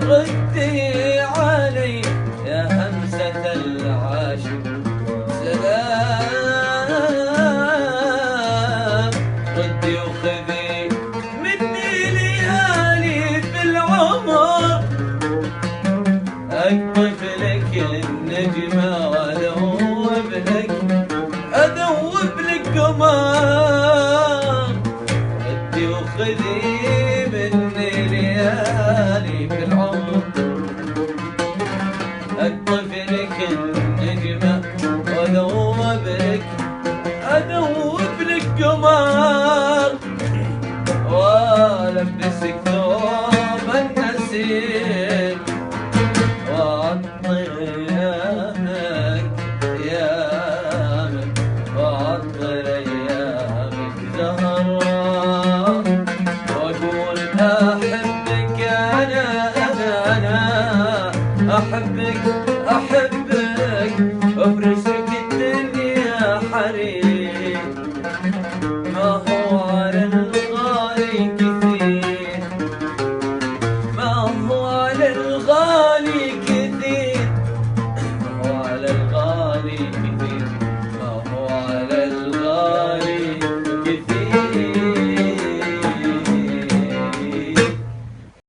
ردي علي يا همسة العاشق سلام، ردي وخذي مني ليالي في العمر، أقطف لك النجمة وأذوب لك قمر، ردي وخذي مني ليالي في العمر، أقطف لك النجمة وأذوب لك قمر، وألبسك ثوب النسيم وأطير أيامك وأطير أيامك زهرة، وأقول أحبك أنا أحبك أفرشك الدنيا حرير.